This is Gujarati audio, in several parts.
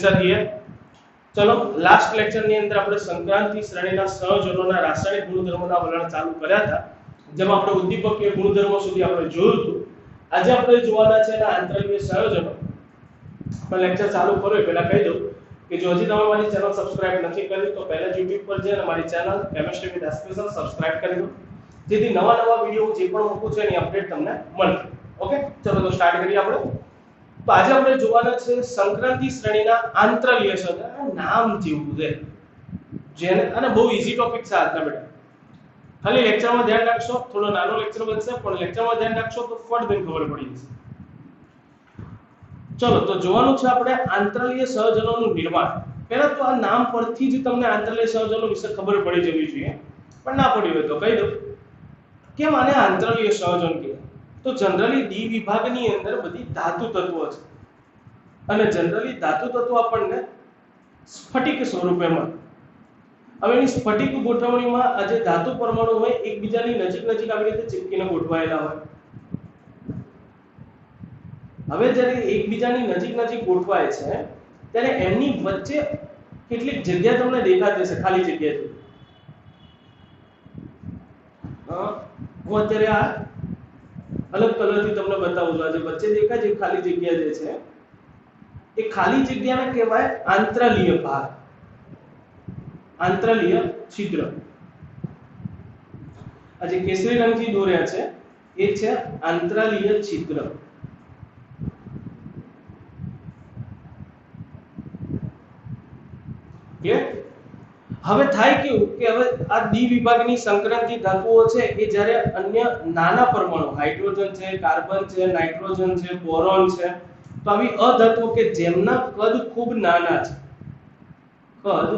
मेरे साथ ये चलो लास्ट लेक्चर ની અંદર આપણે સંક્રાંતિ શ્રેણીના સંયોજનોના રાસાયણિક ગુણધર્મોના વલણ ચાલુ કર્યા હતા, જેમાં આપણે ઉદ્દીપકીય ગુણધર્મો સુધી આપણે જોયું હતું. આજે આપણે જોવાના છે એના આંતરિક સંયોજનો. मैं लेक्चर चालू करो એ પહેલા કહી દઉં કે જો હજી તમે મારી ચેનલ સબસ્ક્રાઇબ નથી કરી તો પહેલા YouTube પર જઈને મારી channel chemistry with aspiration subscribe કરી દો, જેથી નવા વિડિયો જે પણ મૂકું છું એની અપડેટ તમને મળે. ઓકે, ચલો તો સ્ટાર્ટ કરીએ આપણે. તો આજે આપણે જોવાના છે સંક્રાંતિ શ્રેણીના આંતરલીય સંયોજન. નામ જેવું છે જેને અને બહુ ઈઝી ટોપિક છે આજના બેટા. ખાલી લેક્ચરમાં ધ્યાન રાખશો, થોડો નાનો લેક્ચર બનશે પણ લેક્ચરમાં ધ્યાન રાખશો તો ફટ દઈને ખબર પડી જશે. ચલો તો જોવાનું છે આપણે આંતરલીય સંયોજનોનું નિર્માણ. પહેલા તો આ નામ પરથી જ તમને આંતરલીય સંયોજનો વિશે ખબર પડી જવી જોઈએ, પણ ના પડી હોય તો કહી દઉં કેમ આને આંતરલીય સંયોજન કહેવાય. તો જનરલી ડી વિભાગની અંદર બધી ધાતુ તત્વો છે અને જનરલી ધાતુ તત્વો આપણને સ્ફટિક સ્વરૂપે મળે. હવે એની સ્ફટિક ગોઠવણીમાં આ જે ધાતુ પરમાણુ હોય એકબીજાની નજીક નજીક આવી રીતે ચિપકીને ગોઠવાયેલા હોય. હવે જ્યારે એકબીજાની નજીક નજીક ગોઠવાય છે ત્યારે એમની વચ્ચે કેટલીક જગ્યા તમને દેખાતી હશે, ખાલી જગ્યા છે. હું અત્યારે આ અલગ કલરથી તમને બતાવું છું. આ જે વચ્ચે દેખાય છે ખાલી જગ્યા જે છે એ ખાલી જગ્યાને કહેવાય આંતરલીય ભાગ, આંતરલીય છિદ્ર. આ જે કેસરી રંગથી દોર્યા છે એ છે આંતરલીય છિદ્ર. હવે થાય કેવું કે હવે આ ડી વિભાગની સંક્રાંતિ ધાતુઓ છે એ જ્યારે અન્ય નાના પરમાણુ હાઇડ્રોજન છે, કાર્બન છે, નાઇટ્રોજન છે, બોરોન છે, તો આવી અધાતુઓ કે જેમના કદ ખૂબ નાના છે, કદ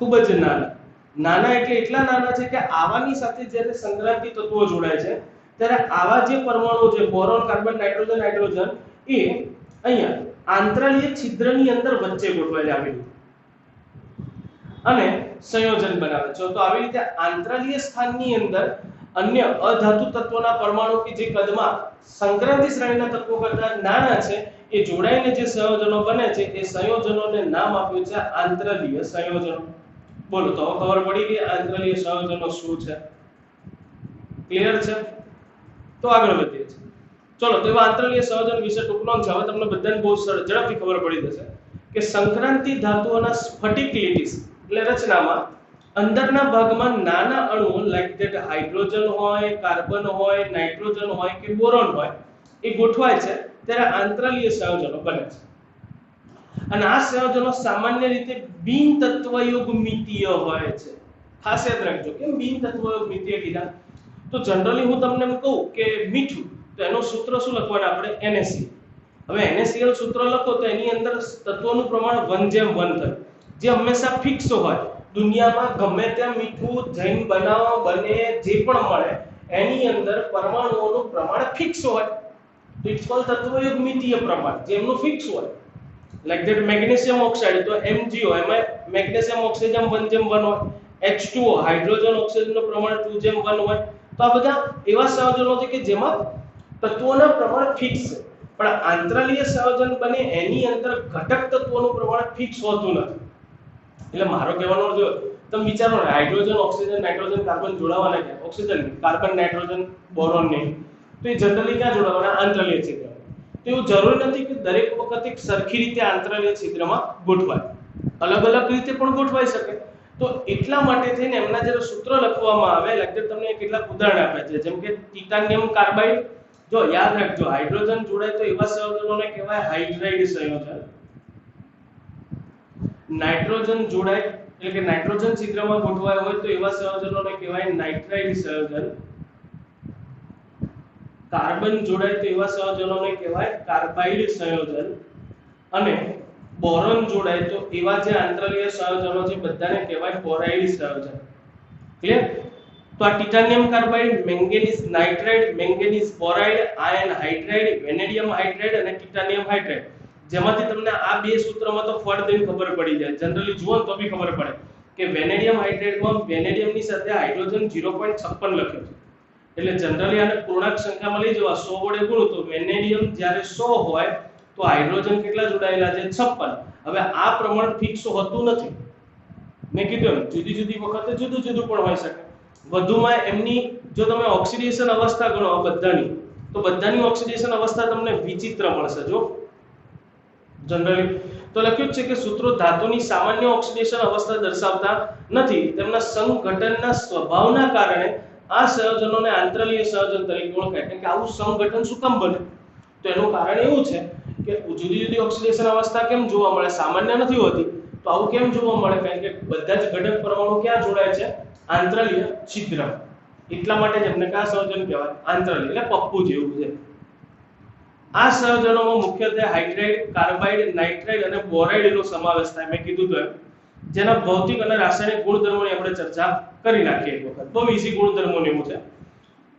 ખૂબ જ નાના એટલે એટલા નાના છે કે આવાની સાથે જ્યારે સંક્રાંતિ તત્વો જોડાય છે ત્યારે આવા જે પરમાણુ છે બોરોન, કાર્બન, નાઇટ્રોજન, હાઇડ્રોજન એ અહીંયા આંતરલીય છિદ્રની અંદર વચ્ચે ગોઠવાયેલા આવી અને સંયોજન બનાવે છે. તો આવી રીતે આંતરલીય સ્થાનની અંદર અન્ય અધાતુ તત્વોના પરમાણુ કે જે કદમાં સંક્રાંતિ શ્રેણીના તત્વો કરતા નાના છે એ જોડાઈને જે સંયોજનો બને છે એ સંયોજનોને નામ આપ્યું છે આંતરલીય સંયોજનો. બોલો તો હવે ખબર પડી ગઈ આંતરલીય સંયોજનો શું છે? ક્લિયર છે? તો આગળ વધીએ છીએ. ચલો તો એવા આંતરલીય સંયોજન વિશે ટૂંક નોંધ છે. હવે તમને બધાને બહુ ઝડપથી ખબર પડી જશે કે સંક્રાંતિ ધાતુઓના સ્ફટિક લેટિસ એટલે રચનામાં અંદરના ભાગમાં નાના અણુઓ લાઈક ધેટ હાઇડ્રોજન હોય, કાર્બન હોય, નાઇટ્રોજન હોય કે બોરોન હોય એ ગોઠવાય છે ત્યારે આંતરલીય સંયોજનો બને છે. અને આ સંયોજનો સામાન્ય રીતે બિન તત્વયુગ્મિતીય હોય છે. ખાસ યાદ રાખજો કેમ બિન તત્વયુગ્મિતીય કીધા? તો જનરલી હું તમને એમ કહું કે મીઠું તો એનું સૂત્ર શું લખવાનું આપણે? NaCl. હવે NaCl સૂત્ર લખો તો એની અંદર તત્વોનું પ્રમાણ 1:1 થાય, જે હંમેશા ફિક્સ હોય. દુનિયામાં ગમે ત્યાં મીઠું જૈન બનાવો બને જે પણ મળે એની અંદર પરમાણુઓનું પ્રમાણ ફિક્સ હોય. તો ઇટ્સ કોલ્ડ તત્વયુગ્મિતીય પ્રમાણ, જેમનું ફિક્સ હોય. લાઈક ધેટ મેગ્નેશિયમ ઓક્સાઇડ તો MgO, એમાં મેગ્નેશિયમ ઓક્સિજન 1:1 હોય. H2O હાઇડ્રોજન ઓક્સિજનનું પ્રમાણ 2:1 હોય. તો આ બધા એવા સંયોજનો છે કે જેમાં તત્વોના પ્રમાણ ફિક્સ છે, પણ આંતરલીય સંયોજન બને એની અંદર ઘટક તત્વોનું પ્રમાણ ફિક્સ હોતું નથી. એટલે મારો કહેવાનો અર્થ તમે વિચારો ને હાઇડ્રોજન, ઓક્સિજન, નાઇટ્રોજન, કાર્બન જોડાવાના છે. ઓક્સિજન, કાર્બન, નાઇટ્રોજન, બોરોન ને તો એ જનરલી ક્યાં જોડાવાના? આંતરલીય છિદ્ર. તો એવું જરૂરી નથી કે દરેક વખત એક સરખી રીતે આંતરલીય છિદ્રમાં ગોઠવાય, અલગ અલગ રીતે પણ ગોઠવાઈ શકે. તો એટલા માટે થઈને એમના જ્યારે સૂત્ર લખવામાં આવે લગભગ તમને કેટલાક ઉદાહરણ આપે છે, જેમ કે ટિટાનિયમ કાર્બાઇડ. જો યાદ રાખજો હાઇડ્રોજન જોડાય તો એવા સંયોજનોને કહેવાય હાઇડ્રાઇડ સંયોજન. નાઇટ્રોજન જોડાય એટલે કે નાઇટ્રોજન છિદ્રમાં ગોઠવાય હોય તો એવા સંયોજનોને કહેવાય નાઇટ્રાઇડ સંયોજન. કાર્બન જોડાય તો એવા સંયોજનોને કહેવાય કાર્બાઇડ સંયોજન. અને બોરોન જોડાય તો એવા જે આંતરલીય સંયોજનો છે બધાને કહેવાય બોરાઇડ સંયોજન. ક્લિયર? તો આ titanium carbide, manganese nitride, manganese boride, iron hydride, vanadium hydride અને ટિટાનિયમ હાઇડ્રાઇડ, જેમાંથી તમને આ બે સૂત્રમાં તો ફળ દઈને ખબર પડી જાય. જનરલી જુઓ તો બી ખબર પડે કે વેનેડિયમ હાઇડ્રાઇડમાં વેનેડિયમની સાથે હાઇડ્રોજન 0.56 લખ્યું છે. એટલે જનરલી આને પૂર્ણાંક સંખ્યામાં લઈ જવા 100 વડે ગુણો તો વેનેડિયમ જ્યારે 100 હોય તો હાઇડ્રોજન કેટલા જોડાયેલા છે? 56. હવે આ પ્રમાણ ફિક્સ હોતું નથી. મેં કીધું જુદી જુદી વખતે જુદું જુદું પણ હોઈ શકે. વધુમાં એમની જો તમે ઓક્સિડેશન અવસ્થા ગણો બધાની, તો બધાની ઓક્સિડેશન અવસ્થા તમને વિચિત્ર મળશે. જો જનરલી તો લખ્યું છે કે સૂત્રો ધાતુની સામાન્ય ઓક્સિડેશન અવસ્થા દર્શાવતા નથી. તેમના સંઘટનના સ્વભાવના કારણે આ સંયોજનોને આંતરલીય સંયોજન તરીકે ઓળખાય. એટલે કે આવું સંઘટન શું કામ બને? તો એનું કારણ એવું છે કે જુદી જુદી ઓક્સિડેશન અવસ્થા કેમ જોવા મળે? સામાન્ય નથી હોતી. તો આવું કેમ જોવા મળે? કારણ કે બધા જ ઘટક પરમાણુ ક્યાં જોડાય છે? આંતરલીય છિદ્ર. એટલા માટે જ એમને કયા સંયોજન કહેવાય? આંતરલીય. એટલે પપ્પુ જેવું છે. આ સંયોજનોમાં મુખ્યત્વે હાઇડ્રાઇડ, કાર્બાઇડ, નાઇટ્રાઇડ અને બોરાઇડ નો સમાવેશ થાય. મેં કીધું તો જેના ભૌતિક અને રાસાયણિક ગુણધર્મોની આપણે ચર્ચા કરી નાખીએ એક વખત. બહુ ઈઝી ગુણધર્મોને એવું છે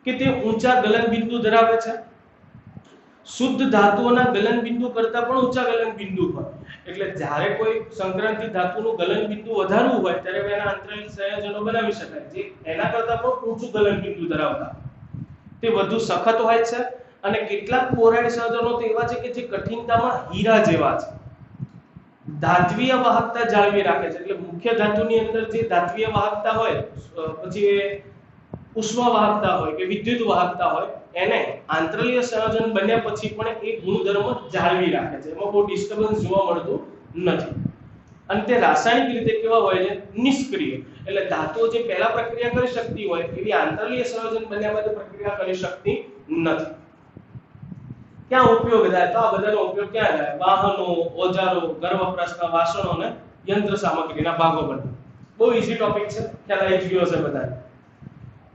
કે તે ઊંચા ગલન બિંદુ ધરાવે છે. શુદ્ધ ધાતુઓના ગલન બિંદુ કરતા પણ ઊંચા ગલન બિંદુ હોય. એટલે જ્યારે કોઈ સંક્રાંતિ ધાતુનું ગલન બિંદુ વધારવું હોય ત્યારે એના આંતરિક સંયોજનો બનાવી શકાય જે એના કરતા પણ ઊંચું ગલન બિંદુ ધરાવતા. તે વધુ સખત હોય છે અને કેટલાક બોરાઇડ સંયોજનો તો એવા છે કે જે કઠિનતામાં હીરા જેવા છે. ધાત્વીય વાહકતા જાળવી રાખે છે. એટલે મુખ્ય ધાતુની અંદર જે ધાત્વીય વાહકતા હોય, પછી ઉષ્મ વાહકતા હોય કે વિદ્યુત વાહકતા હોય, એને આંતરલીય સંયોજન બન્યા પછી પણ એ ગુણધર્મ જાળવી રાખે છે. એમાં કોઈ ડિસ્ટર્બન્સ જોવા મળતું નથી. અને તે રાસાયણિક રીતે કેવા હોય છે? નિષ્ક્રિય. એટલે ધાતુઓ જે પહેલા પ્રક્રિયા કરી શકતી હોય એવી આંતરલીય સંયોજન બન્યા બાદ પ્રક્રિયા કરી શકતી નથી. ક્યાં ઉપયોગ થાય? તો આ બધાનો ઉપયોગ ક્યાં થાય? વાહનો, ઓજારો, ઘર વપરાશના વાસણો અને યંત્ર સામગ્રીના ભાગો બને. બહુ ઈઝી ટોપિક છે, ખ્યાલ આવી ગયો હશે બધાને.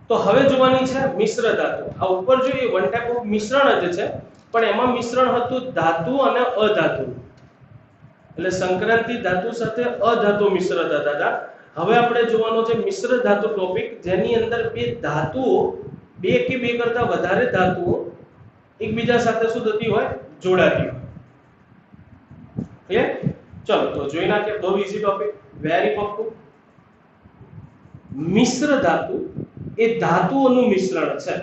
તો હવે જોવાની છે મિશ્ર ધાતુ. આ ઉપર જોઈએ વન ટાઈપ ઓફ મિશ્રણ જ છે, પણ એમાં મિશ્રણ હતું ધાતુ અને અધાતુ. એટલે સંક્રાંતિ ધાતુ સાથે અધાતુ મિશ્ર થતા હતા. હવે આપણે જોવાનો છે મિશ્ર ધાતુ ટોપિક, જેની અંદર બે ધાતુઓ, બે કે બે કરતા વધારે ધાતુઓ એકબીજા સાથે શું થતી હોય? જોડાતી હોય. ક્લિયર? ચલો તો જોઈ નાખીએ. બહુ ઈઝી ટોપિક, વેરી પપ્પુ. મિશ્ર ધાતુ એ ધાતુઓનું મિશ્રણ છે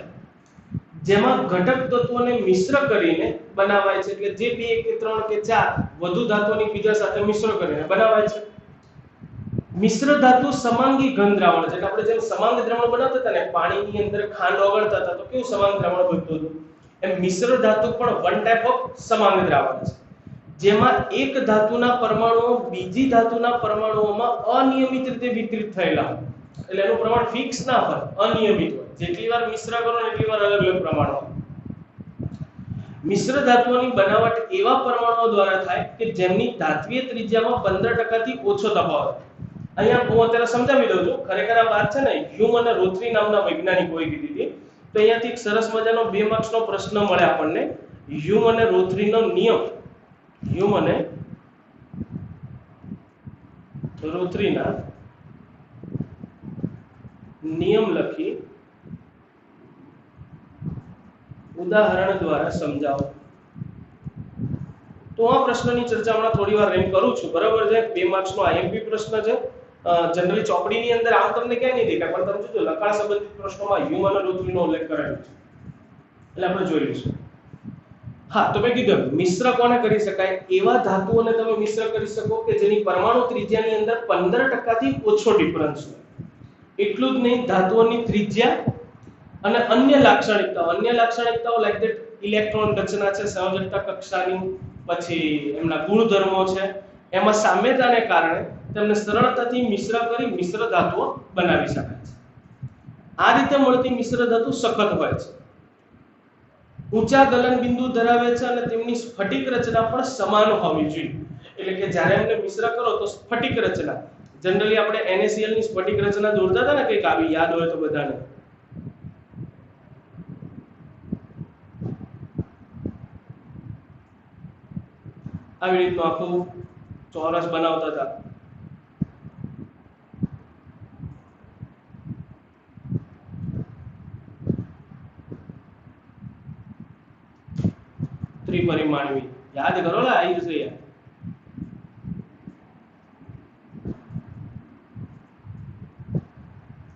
જેમાં ઘટક તત્વોને મિશ્ર કરીને બનાવાય છે. એટલે જે બે કે ત્રણ કે ચાર વધુ ધાતુઓની બીજા સાથે મિશ્ર કરીને બનાવાય છે. મિશ્ર ધાતુ સમાંગી ઘન દ્રાવણ છે. એટલે આપણે જેમ સમાંગ દ્રાવણ બનાવતા હતા ને, પાણીની અંદર ખાંડ ઓગળતા હતા તો કેવું સમાંગ દ્રાવણ બનતું હતું, એમ મિશ્ર ધાતુ પણ વન ટાઈપ ઓફ સમાંગ દ્રાવણ છે જેમાં એક ધાતુના પરમાણુઓ બીજી ધાતુના પરમાણુઓમાં અનિયમિત રીતે વિતરિત થયેલા હોય. એટલે એનું પ્રમાણ ફિક્સ ના હોય, અનિયમિત હોય. જેટલી વાર મિશ્ર કરો ને એટલી વાર અલગ અલગ પ્રમાણ હોય. મિશ્ર ધાતુઓની બનાવટ એવા પરમાણુઓ દ્વારા થાય કે જેમની ધાત્વીય ત્રિજ્યામાં 15% થી ઓછો તફાવત. અહીંયા હું અત્યારે સમજાવી દઉં છું. ખરેખર આ વાત છે ને હ્યુમ અને રોથરી નામના વૈજ્ઞાનિકોએ કીધી હતી. તો અહીંયાથી એક સરસ મજાનો 2 માર્ક્સનો પ્રશ્ન મળે આપણને. હ્યુમ અને રોથરીનો નિયમ, હ્યુમ અને રોથરીના નિયમ લખી ઉદાહરણ દ્વારા સમજાવો. તો આ પ્રશ્નની ચર્ચા હમણાં થોડી વાર રહીને કરું છું. બરાબર છે? 2 માર્ક્સનો આઈએમપી પ્રશ્ન છે. જનરલી ચોપડીની અંદર આમ તમને ક્યાંય નહીં દેખાય, પણ તમે જોજો લખાણ સંબંધિત પ્રશ્નોમાં હ્યુમ અને રોથરીનો ઉલ્લેખ કરેલો છે. એટલે આપણે જોઈ લઈશું. હા, તો મેં કીધું મિશ્ર કોને કરી શકાય? એવા ધાતુઓને તમે મિશ્ર કરી શકો કે જેની પરમાણુ ત્રિજ્યાની અંદર 15% થી ઓછો ડિફરન્સ હોય. એટલું જ નહીં, ધાતુઓની ત્રિજ્યા અને અન્ય લાક્ષણિકતાઓ લાઈક ધેટ ઇલેક્ટ્રોન રચના છે, સંયોજકતા કક્ષાની, પછી એમના ગુણધર્મો છે, એમાં સામ્યતાને કારણે તેમને સરળતાથી મિશ્ર કરી મિશ્ર ધાતુઓ બનાવી શકાય છે. આ રીતે મળતી મિશ્ર ધાતુ સખત હોય છે, ઊંચા ગલન બિંદુ ધરાવે છે અને તેમની સ્ફટિક રચના પણ સમાન હોવી જોઈએ. એટલે કે જ્યારે એમને મિશ્ર કરો તો સ્ફટિક રચના, જનરલી આપણે NaCl ની સ્ફટિક રચના દોરતા હતા ને, કંઈક આવી યાદ હોય તો બધાને. આવી રીતનું આખું ચોરસ બનાવતા હતા. ત્રિપરિમાણવી યાદ કરો ને, આવી જશે યાર.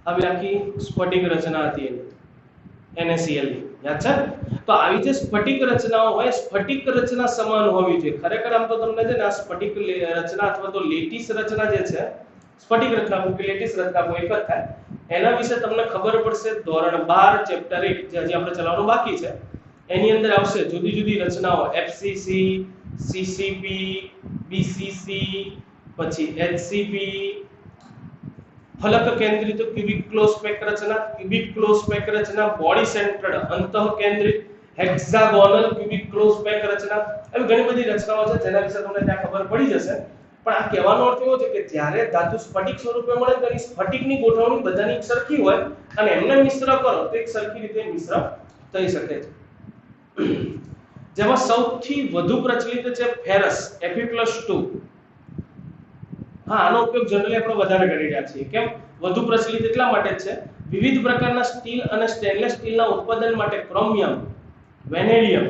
આવી આખી સ્ફટિક રચના હતી NaCl ની, યાદ છે? તો આવી જે સ્ફટિક રચનાઓ હોય સ્ફટિક રચના સમાન હોવી જોઈએ. ખરેખર આમ તો તમને છે ને આ સ્ફટિક રચના અથવા તો લેટિસ રચના જે છે સ્ફટિક રચના કે લેટિસ રચના કોઈ એક જ થાય. એના વિશે તમને ખબર પડશે ધોરણ 12 ચેપ્ટર 1 જે હજી આપણે ચલાવવાનું બાકી છે એની અંદર આવશે જુદી જુદી રચનાઓ એફસીસી, સીસીપી, બીસીસી, પછી એચસીપી, ફલક કેન્દ્રિત ક્યુબિક ક્લોઝ પેક રચના, ક્યુબિક ક્લોઝ પેક રચના, બોડી સેન્ટર્ડ અંતઃ કેન્દ્રિત હેક્સાગોનલ ક્યુબિક ક્લોઝ પેક રચના, એવી ઘણી બધી રચનાઓ છે જેના વિશે તમને ત્યાં ખબર પડી જશે. પણ આ કહેવાનો અર્થ એવો છે કે જ્યારે ધાતુ સ્ફટિક સ્વરૂપે મળે તો એ સ્ફટિકની ગોઠવણી બધાની એક સરખી હોય અને એમને મિશ્ર કરો તો એક સરખી રીતે મિશ્ર થઈ શકે છે. જેમાં સૌથી વધુ પ્રચલિત છે ફેરસ Fe+2. હા, આનો ઉપયોગ જનરલી આપણે વધારે કરી રહ્યા છીએ. કેમ વધુ પ્રચલિત એટલા માટે છે વિવિધ પ્રકારના સ્ટીલ અને સ્ટેનલેસ સ્ટીલના ઉત્પાદન માટે ક્રોમિયમ, વેનેડિયમ,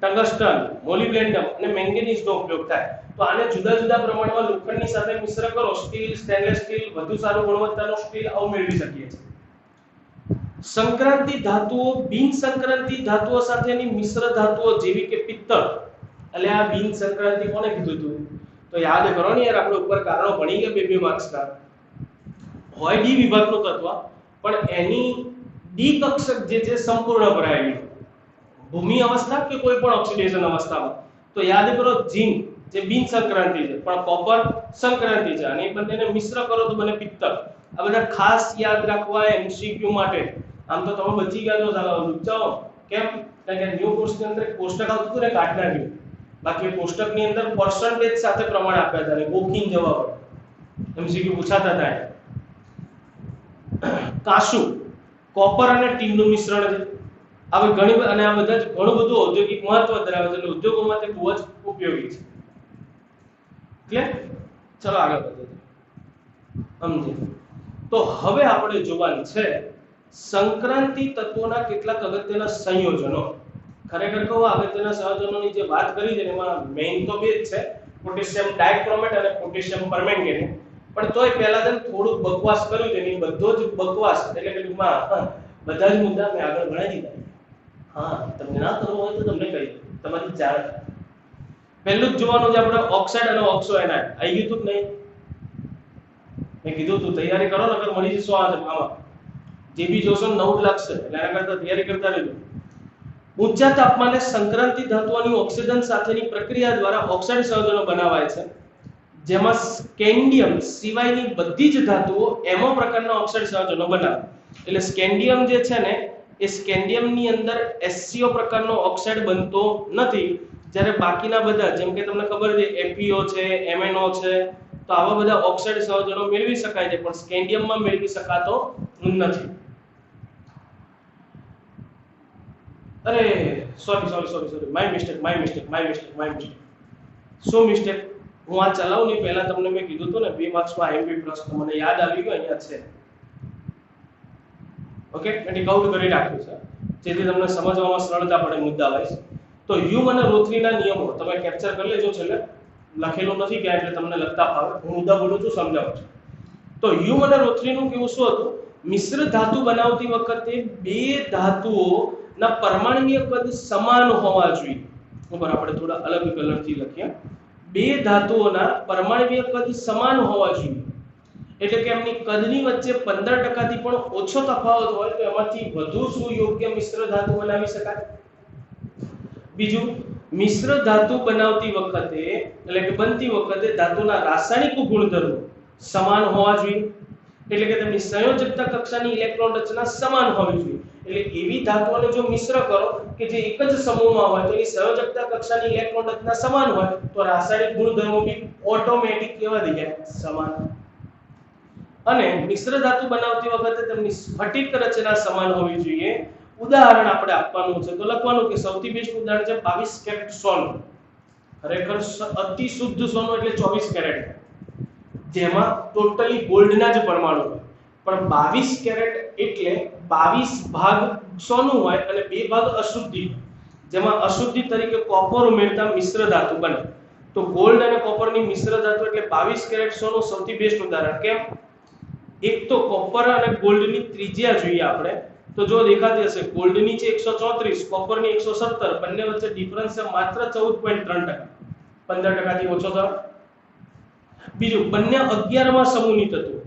ટંગસ્ટન, મોલિબ્ડેનમ અને મેંગેનીઝનો ઉપયોગ થાય. તો આને જુદા જુદા પ્રમાણમાં લોખંડની સાથે મિશ્ર કરો સ્ટીલ, સ્ટેનલેસ સ્ટીલ, વધુ સારું ગુણવત્તાનું સ્ટીલ આવું મેળવી શકીએ છીએ. સંક્રાંતિ ધાતુઓ બિન સંક્રાંતિ ધાતુઓ સાથેની મિશ્ર ધાતુઓ જેવી કે પિત્તળ. એટલે આ બિન સંક્રાંતિ કોને કીધું હતું? તો યાદ કરો ને યાર, આપણે ઉપર કારણો ભણી ગયા 2 માર્ક્સ ના. હોય ડી વિભાગનું તત્વ પણ એની ડી કક્ષક જે છે સંપૂર્ણ ભરાયેલી ભૂમિ અવસ્થા કે કોઈ પણ ઓક્સિડેશન અવસ્થામાં. તો યાદ કરો ઝિંક જે બિન સંક્રાંતિ છે પણ કોપર સંક્રાંતિ છે અને એ બંનેને મિશ્ર કરો તો બને પિત્તળ. આ બધા ખાસ યાદ રાખવા એમસીક્યુ માટે. આમ તો તમે બચી ગયા તો ચાલો કેમ કારણ કે ન્યુ કોર્સની અંદર કોષ્ટક આવતું હતું ને કાઢ નાખ્યું. બાકી કોષ્ટકની અંદર પર્સન્ટેજ સાથે પ્રમાણ આપ્યા હતા અને ગોખીન જવાબ એમસીક્યુ પૂછાતા હતા. કાસુ કોપર અને ટીનનું મિશ્રણ છે. આવી ઘણી અને આ બધા જ ઘણું બધું ઔદ્યોગિક મહત્વ ધરાવે છે એટલે ઉદ્યોગોમાં તે બહુ જ ઉપયોગી છે. ક્લિયર? ચલો આગળ વધીએ. સમજી. તો હવે આપણે જોવાનું છે સંક્રાંતિ તત્વોના કેટલાક અગત્યના સંયોજનો. ખરેખર કહું અગત્યના સંયોજનોની જે વાત કરી છે એમાં મેઇન તો બે જ છે, પોટેશિયમ ડાયક્રોમેટ અને પોટેશિયમ પરમેંગેનેટ. પણ તોય પહેલા જ થોડું બકવાસ કર્યું છે ને બધો જ બકવાસ એટલે કે ટૂંકમાં બધા જ મુદ્દા મેં આગળ ભણાવી દીધા. હા, તમને ના કરવું હોય તો તમને કહી દઉં, તમારી જાણ. પહેલું જ જોવાનું છે આપણે ઓક્સાઇડ અને ઓક્સો એનાઇડ. આવી ગયું તું નહીં? મેં કીધું તું તૈયારી કરો નકર મળી જશે આમાં. જે બી જોશો નવું જ લાગશે એટલે એના કરતા તૈયારી કરતા રહેજો. ઊંચા તાપમાને સંક્રાંતિ ધાતુઓની ઓક્સિજન સાથેની પ્રક્રિયા દ્વારા ઓક્સાઇડ સંયોજનો બનાવાય છે. જેમાં સ્કેન્ડિયમ સિવાયની બધી જ ધાતુઓ એમો પ્રકારના ઓક્સાઇડ સંયોજનો બનાવે. એટલે સ્કેન્ડિયમ જે છે ને એ સ્કેન્ડિયમની અંદર SCO પ્રકારનો ઓક્સાઇડ બનતો નથી. જ્યારે બાકીના બધા જેમ કે તમને ખબર છે FeO છે, MnO છે, તો આવા બધા ઓક્સાઇડ સંયોજનો મેળવી શકાય છે પણ સ્કેન્ડિયમમાં મેળવી શકાતો નથી. અરે સોરી માય મિસ્ટેક. શું મિસ્ટેક? હું આ ચલાવું ને પહેલા તમને મેં કીધું હતું ને 2 માર્ક્સમાં IMP પ્રશ્ન મને યાદ આવી ગયો અહીંયા છે. ઓકે, મેં ડિકાઉટ કરી રાખ્યું છે જેથી તમને સમજવામાં સરળતા પડે મુદ્દા વાઇઝ. તો હ્યુમ અને રોથરીના નિયમો તમે કેપ્ચર કરી લેજો. છેલ્લે લખેલું નથી કે એટલે તમને લખતા ફાવે. હું મુદ્દા બોલું છું સમજાવું છું. તો હ્યુમ અને રોથરીનું કેવું શું હતું? મિશ્ર ધાતુ બનાવતી વખતે બે ધાતુઓના પરમાણુય કદ સમાન હોવા જોઈએ. ઉપર આપણે થોડા અલગ કલરથી લખીએ. બે ધાતુઓના પરમાણુય કદ સમાન હોવા જોઈએ. એટલે કે એમની કદની વચ્ચે 15% થી પણ ઓછો તફાવત હોય તો એમાંથી વધુ સુયોગ્ય મિશ્ર ધાતુ બનાવી શકાય. બીજું, મિશ્ર ધાતુ બનાવતી વખતે એટલે કે બનતી વખતે ધાતુના રાસાયણિક ગુણધર્મો સમાન હોવા જોઈએ. એટલે કે તેમની સંયોજકતા કક્ષાની ઇલેક્ટ્રોન રચના સમાન હોવી જોઈએ. એટલે એવી ધાતુઓને જો મિશ્ર કરો કે જે એક જ સમૂહમાં હોય તો એની સંયોજકતા કક્ષાની ઇલેક્ટ્રોન રચના સમાન હોય તો રાસાયણિક ગુણધર્મો બી ઓટોમેટિક કેવા થઈ જાય? સમાન. અને મિશ્ર ધાતુ બનાવતી વખતે તેમની સ્ફટિક રચના સમાન હોવી જોઈએ. ઉદાહરણ આપણે આપવાનું છે તો લખવાનું કે સૌથી બેસ્ટ ઉદાહરણ છે 22 કેરેટ સોનું. ખરેખર અતિ શુદ્ધ સોનું એટલે 24 કેરેટ, જેમાં ટોટલી ગોલ્ડના જ પરમાણુ હોય. પણ 22 કેરેટ એટલે 22 ભાગ સોનું હોય અને 2 ભાગ અશુદ્ધિ, જેમાં અશુદ્ધિ તરીકે કોપર ઉમેરતા મિશ્ર ધાતુ બને. તો ગોલ્ડ અને કોપરની મિશ્ર ધાતુ એટલે 22 કેરેટ સોનું સૌથી બેસ્ટ ઉદાહરણ. કેમ? એક તો કોપર અને ગોલ્ડની ત્રિજ્યા જોઈએ આપણે તો જો દેખાતી હશે ગોલ્ડ ની છે 134, કોપર ની 117, બંને વચ્ચે ડિફરન્સ છે માત્ર 14.3%. 15% થી ઓછો થયો. બીજું, બંને 11મા સમૂહની તત્વો.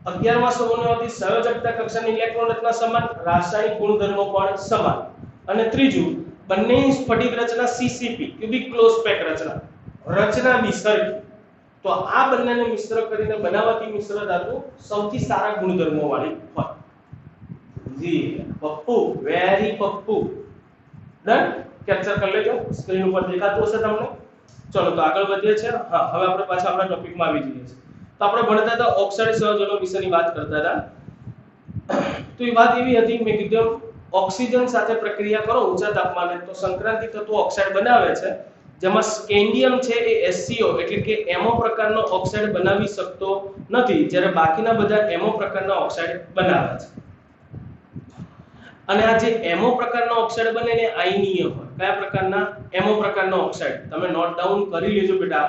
11મા સમૂહમાંથી સંયોજકતા કક્ષાની ઇલેક્ટ્રોન રચના સમાન, રાસાયણિક ગુણધર્મો પણ સમાન. અને ત્રીજું, બંનેની સ્ફટિક રચના સીસીપી ક્યુબિક ક્લોઝ પેક રચના બી સરખી. તો આ બંનેને મિશ્ર કરીને બનાવતી મિશ્ર ધાતુ સૌથી સારા ગુણધર્મો વાળી હોય. જી Pappu, very Pappu. Done. Capture કરી લેજો, સ્ક્રીન ઉપર દેખાતું હશે તમને. ચલો તો આગળ વધીએ છીએ. હા, હવે આપણે પાછા આપણા ટોપિકમાં આવી જઈએ છીએ. તો આપણે ભણતા હતા ઓક્સાઇડ સંયોજનો વિશેની વાત કરતા હતા. તો એ વાત એવી હતી, મેં કીધું ઓક્સિજન સાથે પ્રક્રિયા કરો ઊંચા તાપમાને તો સંક્રાંતિ તત્વો ઓક્સાઇડ બનાવે છે, જેમાં સ્કેન્ડિયમ છે એ SCO એટલે કે એમો પ્રકારનો ઓક્સાઇડ બનાવી શકતો નથી, જ્યારે બાકીના બધા એમો પ્રકારના ઓક્સાઇડ બનાવે છે. અને આ જે એમો પ્રકારના ઓક્સાઇડ બને ને આયનીય હોય. કયા પ્રકારના? એમો પ્રકારના ઓક્સાઇડ. તમે નોટ ડાઉન કરી લેજો બેટા.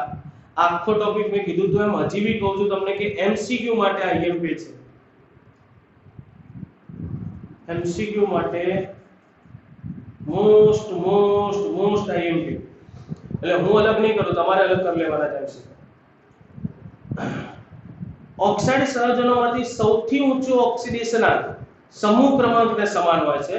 આખો ટોપિક મેં કીધું તો એમ હજી બી કહું છું તમને કે MCQ માટે આ IMP છે. MCQ માટે મોસ્ટ IMP. એટલે હું અલગ નહીં કરું, તમારે અલગ કરી લેવાના છે. ઓક્સાઇડ સંયોજનોમાંથી સૌથી ઊંચો ઓક્સિડેશનાંક સમૂહ ક્રમાંકને સમાન હોય છે,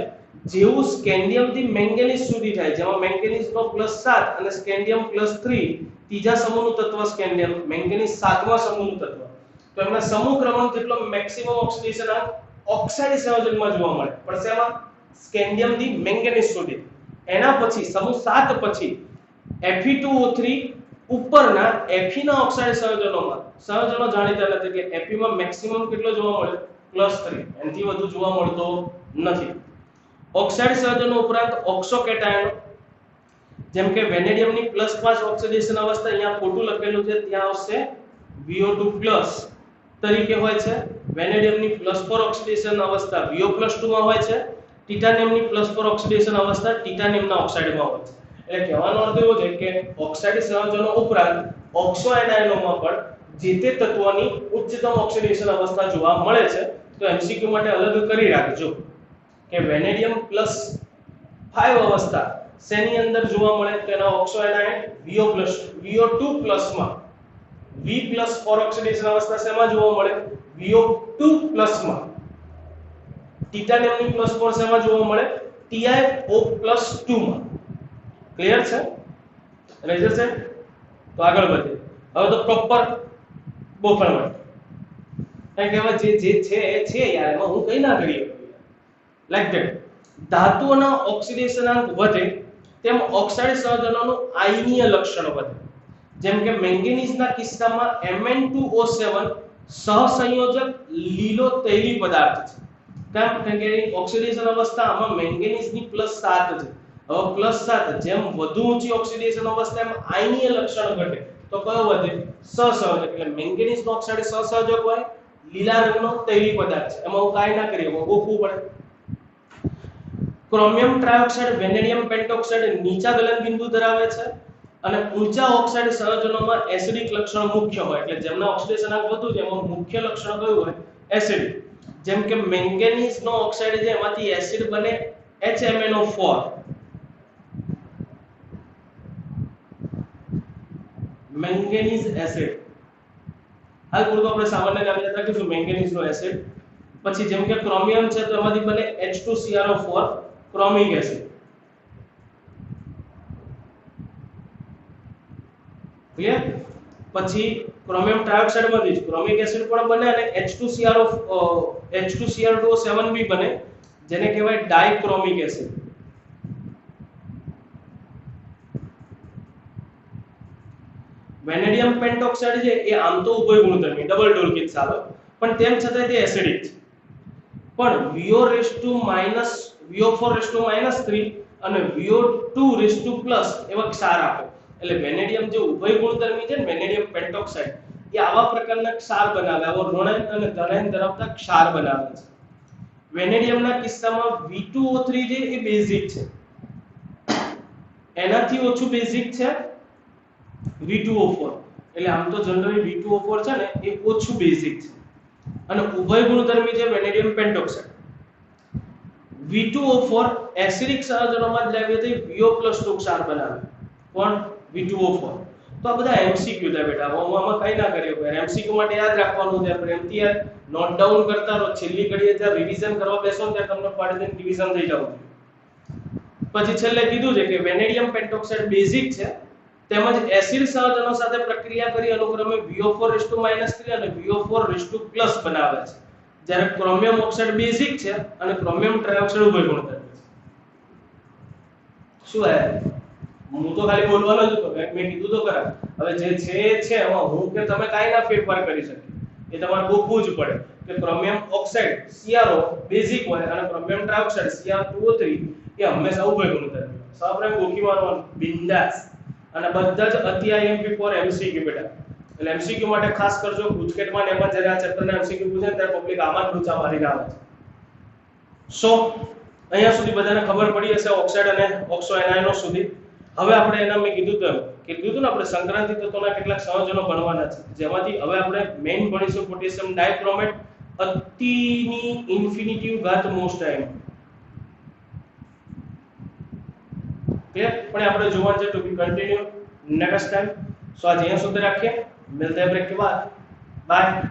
જેવું સ્કેન્ડિયમ થી મેંગેનીઝ સુધી થાય, જેમાં મેંગેનીઝ નો +7 અને સ્કેન્ડિયમ +3 ત્રીજા સમૂહનું તત્વ સ્કેન્ડિયમ, મેંગેનીઝ સાતમા સમૂહનું તત્વ. તો એમના સમૂહ ક્રમાંક જેટલો મેક્સિમમ ઓક્સિડેશનાંક ઓક્સાઇડ સંયોજનમાં જોવા મળે. પણ શેમાં? સ્કેન્ડિયમ થી મેંગેનીઝ સુધી. એના પછી સમૂહ 7 પછી Fe2O3 ઉપરના Fe ના ઓક્સાઇડ સંયોજનો જાણીતા નથી કે Fe માં મેક્સિમમ કેટલો જોવા મળે? +3. એનાથી વધુ જોવા મળતો નથી. ઓક્સાઇડ સંયોજનો ઉપરાંત ઓક્સો કેટાયનો, જેમ કે વેનેડિયમની +5 ઓક્સિડેશન અવસ્થા, અહીંયા ખોટું લખેલું છે, ત્યાં આવશે VO2+ તરીકે હોય છે. વેનેડિયમની +4 ઓક્સિડેશન અવસ્થા VO+2 માં હોય છે. ટિટાનિયમની +4 ઓક્સિડેશન અવસ્થા ટિટાનિયમના ઓક્સાઇડમાં હોય છે. એટલે કહેવાનો અર્થ એવો છે કે ઓક્સાઇડ સંયોજનો ઉપરાંત ઓક્સો એનાયનોમાં પણ જે તે તત્વોની ઉચ્ચતમ ઓક્સિડેશન અવસ્થા જોવા મળે છે. તો MCQ માટે અલગ કરી રાખજો કે વેનેડિયમ +5 અવસ્થા શેની અંદર જોવા મળે? તો એના ઓક્સો એનાયન VO2+ માં. V+4 ઓક્સિડેશન અવસ્થા શેમાં જોવા મળે? VO2+ માં. ટિટાનિયમની +4 શેમાં જોવા મળે? TiO+2 માં. ક્લિયર છે? રેજર છે? તો આગળ વધીએ. હવે તો પ્રોપર બોફણવટ. કારણ કે હવે જે છે યાર, એમાં હું કઈ ના કરી લાઈક ધેટ. ધાતુઓના ઓક્સિડેશનાંક વધે તેમ ઓક્સાઇડ સંયોજનોનું આયનીય લક્ષણ વધે. જેમ કે મેંગેનીઝના કિસ્સામાં Mn2O7 સહસંયોજક લીલો તૈલી પદાર્થ છે. કેમ? કારણ કે ઓક્સિડેશન અવસ્થા આમાં મેંગેનીઝની +7 છે. હવે +7 જેમ વધુ ઊંચી ઓક્સિડેશન અવસ્થા એમ આયનીય લક્ષણ ઘટે. તો કયો વધે? સહસંયોજક. એટલે મેંગેનીઝનો ઓક્સાઇડ સહસંયોજક હોય, લીલા રંગનો તૈલી પદાર્થ છે, એમાં હું કાઈ ના કરીએ, ગોખવું પડે. ક્રોમિયમ ટ્રાયોક્સાઇડ, વેનેડિયમ પેન્ટોક્સાઇડ નીચા ગલન બિંદુ ધરાવે છે અને ઊંચા ઓક્સાઇડ સંયોજનોમાં એસિડિક લક્ષણ મુખ્ય હોય. એટલે જેમના ઓક્સિડેશનાંક વધુ છે એમાં મુખ્ય લક્ષણ કયું હોય? એસિડિક. જેમ કે મેંગેનીઝનો ઓક્સાઇડ છે એમાંથી એસિડ બને HMnO4. Manganese acid. હાલ પૂરતું આપણે સામાન્ય નામ યાદ રાખીશું મેંગેનીઝનો એસિડ. પછી જેમ કે ક્રોમિયમ છે તો એમાંથી બને H2CrO4 ક્રોમિક એસિડ. ક્લિયર? પછી ક્રોમિયમ ટ્રાયોક્સાઇડ માંથી જ ક્રોમિક એસિડ પણ બને અને H2Cr2O7 બી બને, જેને કહેવાય ડાયક્રોમિક એસિડ. વેનેડિયમ પેન્ટોક્સાઇડ છે એ આમ તો ઉભય ગુણધર્મી ડબલ ડોલકિત ચાલે, પણ તેમ છતાં તે એસિડિક છે. પણ VO4-3 અને VO2+ એવા ક્ષાર આપે. એટલે વેનેડિયમ જે ઉભય ગુણધર્મી છે ને વેનેડિયમ પેન્ટોક્સાઇડ, એ આવા પ્રકારના ક્ષાર બનાવે, આવો ઋણાયન અને ધનાયન ધરાવતા ક્ષાર બનાવે છે. વેનેડિયમના કિસ્સામાં V2O3 જે એ બેઝિક છે, એનાથી ઓછું બેઝિક છે V2O4. એટલે આમ તો જનરલી V2O4 છે ને એ ઓછું બેઝિક છે અને ઉભય ગુણધર્મી છે વેનેડિયમ પેન્ટોક્સાઇડ. V2O4 એસિડિક સંયોજનોમાં જ લાવીએ તો VO ટુ ક્ષાર બનાવે. કોણ? V2O4. તો આ બધા MCQ છે બેટા. હું આમાં કઈ ના કર્યો ભાઈ. MCQ માટે યાદ રાખવાનું છે. પ્રેમથી યાર નોટ ડાઉન કરતા રહો. છેલ્લી ઘડીએ જ્યારે રિવિઝન કરવા બેસો ને ત્યારે તમને પાડી દઈને રિવિઝન થઈ જાવ. પછી છેલ્લે કીધું છે કે વેનેડિયમ પેન્ટોક્સાઇડ બેઝિક છે, તેમજ એસિડ સંયોજનો સાથે પ્રક્રિયા કરી અનુક્રમે VO4 - અને VO4 બનાવે છે. જ્યારે ક્રોમિયમ ઓક્સાઇડ બેઝિક છે અને ક્રોમિયમ ટ્રાયોક્સાઇડ ઉભય ગુણધર્મ છે. શું હે? હું તો ખાલી બોલવાનો જ હતો, મેં કીધું તો ખરા. હવે જે છે એમાં હું કે તમે કાઈ ના ફેરફાર કરી શકે. એ તમારે ગોખવું જ પડે કે ક્રોમિયમ ઓક્સાઇડ CrO બેઝિક હોય અને ક્રોમિયમ ટ્રાયોક્સાઇડ Cr2O3 એ હંમેશા ઉભય ગુણધર્મ. સાબરે ગોખી મારવાનું બિંદાસ. અને બધા જ અત્યારે MP4 MCQ બેટા. એટલે MCQ માટે ખાસ કરજો. ગુજકેટમાં ને એમાં જ્યારે આ ચેપ્ટરના MCQ પૂછે ત્યારે પબ્લિક આમાં જ પૂછા મારી આવે છે. સો અહીંયા સુધી બધાને ખબર પડી હશે ઓક્સાઇડ અને ઓક્સો એનાયનો સુધી. હવે આપણે એના મેં કીધું ને આપણે સંક્રાંતિ તત્વોના કેટલાક સંયોજનો ભણવાના છે, જેમાંથી હવે આપણે મેઇન ભણીશું પોટેશિયમ ડાયક્રોમેટ અતિની ઇન્ફિનિટિવ ઘાત મોસ્ટ ટાઈમ. ક્લિયર? પણ આપણે જોવાનું છે ટુ બી કન્ટિન્યુ નેક્સ્ટ ટાઈમ. સો આજે અહીંયા સુધી રાખીએ. मिलते हैं ब्रेक के बाद. बाय.